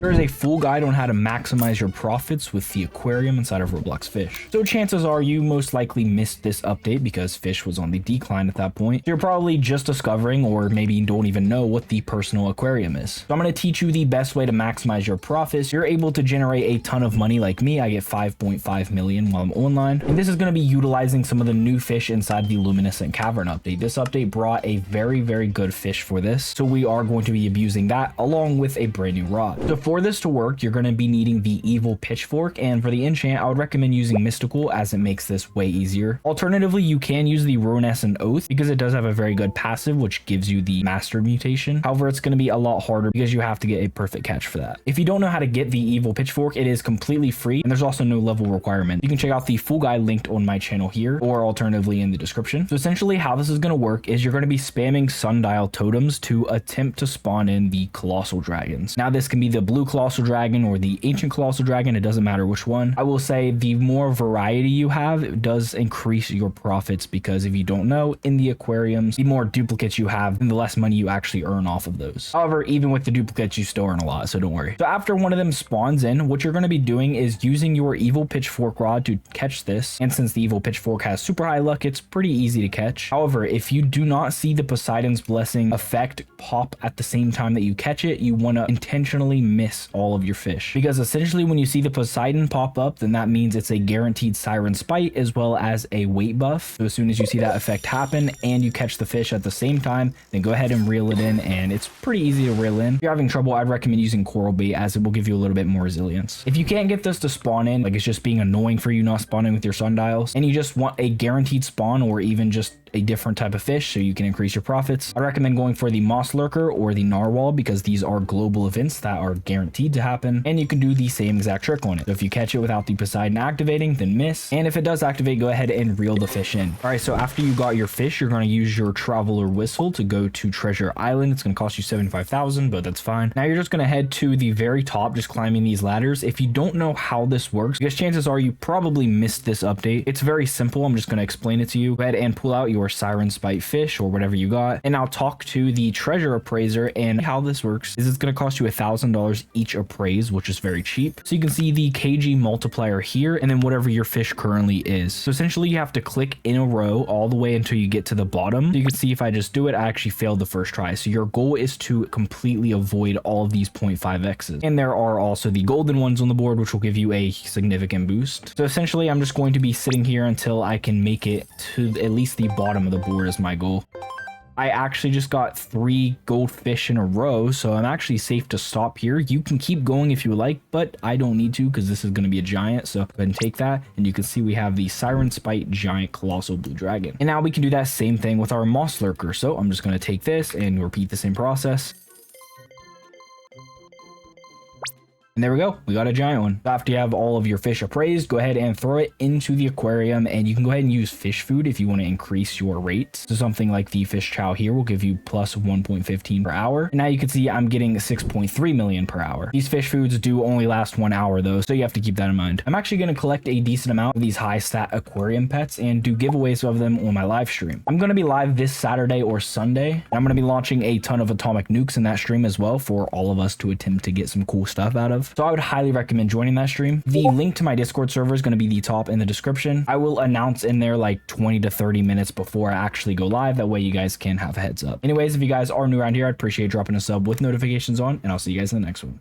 There is a full guide on how to maximize your profits with the aquarium inside of Roblox Fisch. So chances are you most likely missed this update because Fisch was on the decline at that point. You're probably just discovering, or maybe you don't even know, what the personal aquarium is. So I'm going to teach you the best way to maximize your profits. You're able to generate a ton of money like me. I get 5.5 million while I'm online. And this is going to be utilizing some of the new fish inside the Luminescent Cavern update. This update brought a very good fish for this. So we are going to be abusing that along with a brand new rod. So for this to work, you're going to be needing the evil pitchfork. And for the enchant, I would recommend using mystical as it makes this way easier. Alternatively, you can use the ruinescent oath because it does have a very good passive, which gives you the master mutation. However, it's going to be a lot harder because you have to get a perfect catch for that. If you don't know how to get the evil pitchfork, it is completely free and there's also no level requirement. You can check out the full guide linked on my channel here or alternatively in the description. So essentially how this is going to work is you're going to be spamming sundial totems to attempt to spawn in the colossal dragons. Now this can be the blue colossal dragon or the ancient colossal dragon. It doesn't matter which one. I will say the more variety you have, it does increase your profits because if you don't know, in the aquariums, the more duplicates you have and the less money you actually earn off of those. However, even with the duplicates, you still earn a lot, so don't worry. So after one of them spawns in, what you're going to be doing is using your evil pitchfork rod to catch this. And since the evil pitchfork has super high luck, it's pretty easy to catch. However, if you do not see the Poseidon's blessing effect pop at the same time that you catch it, you want to intentionally miss all of your fish, because essentially when you see the Poseidon pop up, then that means it's a guaranteed siren spite as well as a weight buff. So as soon as you see that effect happen and you catch the fish at the same time, then go ahead and reel it in, and it's pretty easy to reel in. If you're having trouble, I'd recommend using coral bait as it will give you a little bit more resilience. If you can't get this to spawn in, like it's just being annoying for you not spawning with your sundials, and you just want a guaranteed spawn or even just a different type of fish so you can increase your profits, I recommend going for the moss lurker or the narwhal because these are global events that are guaranteed to happen, and you can do the same exact trick on it. So if you catch it without the Poseidon activating, then miss, and if it does activate, go ahead and reel the fish in. All right, so after you got your fish, you're going to use your traveler whistle to go to Treasure Island. It's going to cost you 75,000, but that's fine. Now you're just going to head to the very top, just climbing these ladders. If you don't know how this works, because chances are you probably missed this update, it's very simple. I'm just going to explain it to you. Go ahead and pull out your siren spite fish or whatever you got, and I'll talk to the treasure appraiser. And how this works is it's going to cost you $1,000 each appraise, which is very cheap. So you can see the kg multiplier here and then whatever your fish currently is. So essentially you have to click in a row all the way until you get to the bottom. So you can see if I just do it, I actually failed the first try. So your goal is to completely avoid all of these 0.5x's, and there are also the golden ones on the board which will give you a significant boost. So essentially I'm just going to be sitting here until I can make it to at least the bottom of the board is my goal. I actually just got 3 goldfish in a row, so I'm actually safe to stop here. You can keep going if you like, but I don't need to because this is going to be a giant. So go ahead and take that, and you can see we have the siren spite giant colossal blue dragon. And now we can do that same thing with our moss lurker. So I'm just going to take this and repeat the same process. And there we go. We got a giant one. After you have all of your fish appraised, go ahead and throw it into the aquarium, and you can go ahead and use fish food if you want to increase your rates. So something like the fish chow here will give you plus 1.15 per hour. And now you can see I'm getting 6.3 million per hour. These fish foods do only last 1 hour though, so you have to keep that in mind. I'm actually going to collect a decent amount of these high stat aquarium pets and do giveaways of them on my live stream. I'm going to be live this Saturday or Sunday, and I'm going to be launching a ton of atomic nukes in that stream as well for all of us to attempt to get some cool stuff out of. So I would highly recommend joining that stream. The link to my Discord server is going to be the top in the description. I will announce in there like 20 to 30 minutes before I actually go live. That way you guys can have a heads up. Anyways, if you guys are new around here, I'd appreciate dropping a sub with notifications on, and I'll see you guys in the next one.